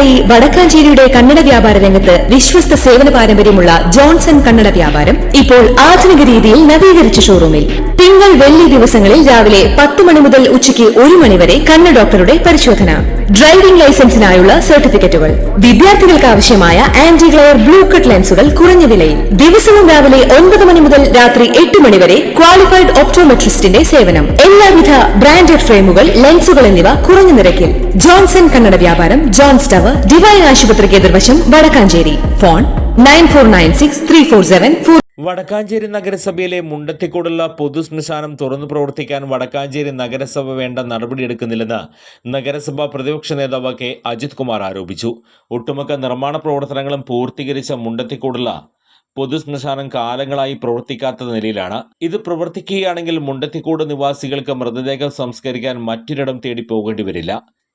വർഷങ്ങളായി വടക്കാഞ്ചേരിയുടെ കന്നഡ വ്യാപാര രംഗത്ത് വിശ്വസ്ത സേവന പാരമ്പര്യമുള്ള ജോൺസൺ കന്നഡ വ്യാപാരം ഇപ്പോൾ ആധുനിക രീതിയിൽ നവീകരിച്ച ഷോറൂമിൽ തിങ്കൾ വെള്ളി ദിവസങ്ങളിൽ രാവിലെ 10 മണി മുതൽ ഉച്ചയ്ക്ക് 1 മണി വരെ കണ്ണ് ഡോക്ടറുടെ പരിശോധന, ഡ്രൈവിംഗ് ലൈസൻസിനായുള്ള സർട്ടിഫിക്കറ്റുകൾ, വിദ്യാർത്ഥികൾക്ക് ആവശ്യമായ ആന്റി ഗ്ലെയർ ബ്ലൂ കട്ട് ലെൻസുകൾ കുറഞ്ഞ വിലയിൽ, ദിവസവും രാവിലെ 9 മണി മുതൽ രാത്രി 8 മണി വരെ ക്വാളിഫൈഡ് ഒപ്റ്റോമെട്രിസ്റ്റിന്റെ സേവനം, എല്ലാവിധ ബ്രാൻഡഡ് ഫ്രെയിമുകൾ, ലെൻസുകൾ എന്നിവ കുറഞ്ഞ നിരക്കിൽ. ജോൺസൺ കന്നഡ വ്യാപാരം, ജോൺസ് ടവർ, ഡിവൈൻ ആശുപത്രിക്ക് എതിർവശം, വടക്കാഞ്ചേരി. ഫോൺ 94963474. വടക്കാഞ്ചേരി നഗരസഭയിലെ മുണ്ടത്തിക്കോടുള്ള പൊതുശ്മശാനം തുറന്നു പ്രവർത്തിക്കാൻ വടക്കാഞ്ചേരി നഗരസഭ വേണ്ട നടപടിയെടുക്കുന്നില്ലെന്ന് നഗരസഭാ പ്രതിപക്ഷ നേതാവ് കെ അജിത് കുമാർ ആരോപിച്ചു. ഒട്ടുമിക്ക നിർമ്മാണ പ്രവർത്തനങ്ങളും പൂർത്തീകരിച്ച മുണ്ടത്തിക്കോടുള്ള പൊതുശ്മശാനം കാലങ്ങളായി പ്രവർത്തിക്കാത്ത നിലയിലാണ്. ഇത് പ്രവർത്തിക്കുകയാണെങ്കിൽ മുണ്ടത്തിക്കോട് നിവാസികൾക്ക് മൃതദേഹം സംസ്കരിക്കാൻ മറ്റൊരിടം തേടി പോകേണ്ടി വരില്ല.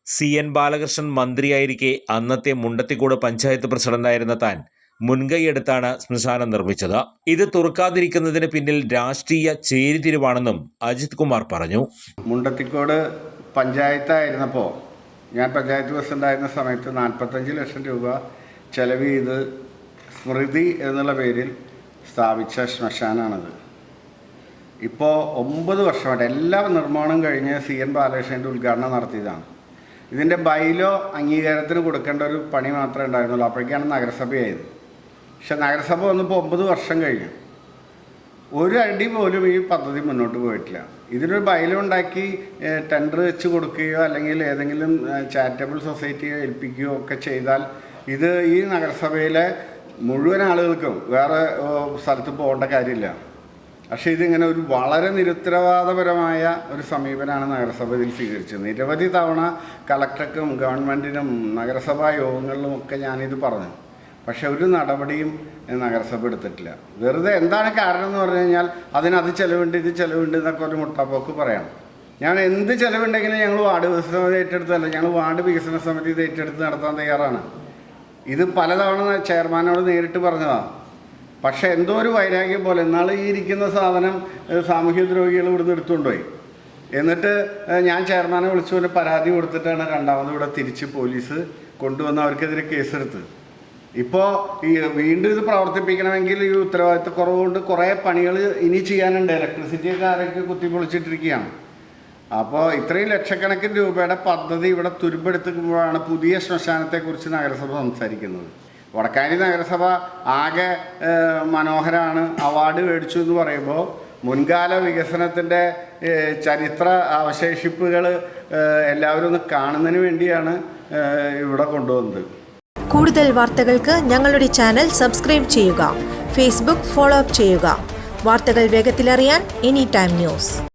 CN ബാലകൃഷ്ണൻ മന്ത്രിയായിരിക്കെ അന്നത്തെ മുണ്ടത്തിക്കോട് പഞ്ചായത്ത് പ്രസിഡന്റായിരുന്ന താൻ മുൻകൈയെടുത്താണ് ശ്മശാനം നിർമ്മിച്ചത്. ഇത് തുറക്കാതിരിക്കുന്നതിന് പിന്നിൽ രാഷ്ട്രീയ ചേരിതിരിവാണെന്നും അജിത് കുമാർ പറഞ്ഞു. മുണ്ടത്തിക്കോട് പഞ്ചായത്തായിരുന്നപ്പോൾ, ഞാൻ പഞ്ചായത്ത് പ്രസിഡന്റായിരുന്ന സമയത്ത് 45 ലക്ഷം രൂപ ചെലവ് ചെയ്ത് സ്മൃതി എന്നുള്ള പേരിൽ സ്ഥാപിച്ച ശ്മശാനാണത്. ഇപ്പോൾ 9 വർഷമായിട്ട് എല്ലാ നിർമ്മാണം കഴിഞ്ഞ് CN ബാലകൃഷ്ണൻ്റെ ഉദ്ഘാടനം നടത്തിയതാണ്. ഇതിൻ്റെ ബൈലോ അംഗീകാരത്തിന് കൊടുക്കേണ്ട ഒരു പണി മാത്രമേ ഉണ്ടായിരുന്നുള്ളൂ. അപ്പോഴേക്കാണ് നഗരസഭയായത്. പക്ഷെ നഗരസഭ വന്നിപ്പോൾ 9 വർഷം കഴിഞ്ഞു. ഒരു അടി പോലും ഈ പദ്ധതി മുന്നോട്ട് പോയിട്ടില്ല. ഇതിനൊരു ബൈലോ ഉണ്ടാക്കി ടെൻഡർ വെച്ച് കൊടുക്കുകയോ അല്ലെങ്കിൽ ഏതെങ്കിലും ചാരിറ്റബിൾ സൊസൈറ്റിയെ ഏൽപ്പിക്കുകയോ ഒക്കെ ചെയ്താൽ ഇത് ഈ നഗരസഭയിലെ മുഴുവൻ ആളുകൾക്കും വേറെ സ്ഥലത്ത് പോകേണ്ട കാര്യമില്ല. പക്ഷേ ഇതിങ്ങനെ ഒരു വളരെ നിരുത്തരവാദപരമായ ഒരു സമീപനമാണ് നഗരസഭ ഇതിൽ സ്വീകരിച്ചത്. നിരവധി തവണ കളക്ടർക്കും ഗവൺമെൻറ്റിനും നഗരസഭാ യോഗങ്ങളിലും ഒക്കെ ഞാനിത് പറഞ്ഞു. പക്ഷെ ഒരു നടപടിയും നഗരസഭ എടുത്തിട്ടില്ല. വെറുതെ എന്താണ് കാരണം എന്ന് പറഞ്ഞു കഴിഞ്ഞാൽ അത് ചിലവുണ്ട്, ഇത് ചിലവുണ്ട് എന്നൊക്കെ ഒരു മുട്ടാപ്പോക്ക് പറയണം. ഞാൻ എന്ത് ചിലവുണ്ടെങ്കിലും ഞങ്ങൾ വാർഡ് വികസന സമിതി ഏറ്റെടുത്തല്ല, ഞങ്ങൾ വാർഡ് വികസന സമിതി ഇത് ഏറ്റെടുത്ത് നടത്താൻ തയ്യാറാണ്. ഇത് പലതവണ ചെയർമാനോട് നേരിട്ട് പറഞ്ഞതാണ്. പക്ഷേ എന്തോ ഒരു വൈരാഗ്യം പോലെ എന്നാൽ ഈ ഇരിക്കുന്ന സാധനം സാമൂഹ്യദ്രോഹികൾ ഇവിടുന്ന് എടുത്തുകൊണ്ടുപോയി. എന്നിട്ട് ഞാൻ ചെയർമാനെ വിളിച്ചുകൊണ്ട് പരാതി കൊടുത്തിട്ടാണ് രണ്ടാമത് ഇവിടെ തിരിച്ച് പോലീസ് കൊണ്ടുവന്ന് അവർക്കെതിരെ കേസെടുത്ത്. ഇപ്പോൾ ഈ വീണ്ടും ഇത് പ്രവർത്തിപ്പിക്കണമെങ്കിൽ ഈ ഉത്തരവാദിത്തക്കുറവുകൊണ്ട് കുറേ പണികൾ ഇനി ചെയ്യാനുണ്ട്. ഇലക്ട്രിസിറ്റിക്കാരൊക്കെ കുത്തിപ്പൊളിച്ചിട്ടിരിക്കുകയാണ്. അപ്പോൾ ഇത്രയും ലക്ഷക്കണക്കിന് രൂപയുടെ പദ്ധതി ഇവിടെ തുരുമ്പെടുത്തുമ്പോഴാണ് പുതിയ ശ്മശാനത്തെക്കുറിച്ച് നഗരസഭ സംസാരിക്കുന്നത്. വടക്കാഞ്ചേരി നഗരസഭ ആകെ മനോഹരമാണ്, അവാർഡ് മേടിച്ചു എന്ന് പറയുമ്പോൾ മുൻകാല വികസനത്തിൻ്റെ ചരിത്ര അവശേഷിപ്പുകൾ എല്ലാവരും ഒന്ന് കാണുന്നതിന് വേണ്ടിയാണ് ഇവിടെ കൊണ്ടുവന്നത്. കൂടുതൽ വാർത്തകൾക്ക് ഞങ്ങളുടെ ചാനൽ സബ്സ്ക്രൈബ് ചെയ്യുക, ഫേസ്ബുക്ക് ഫോളോ അപ്പ് ചെയ്യുക. വാർത്തകൾ വേഗത്തിലറിയാൻ Anytime News.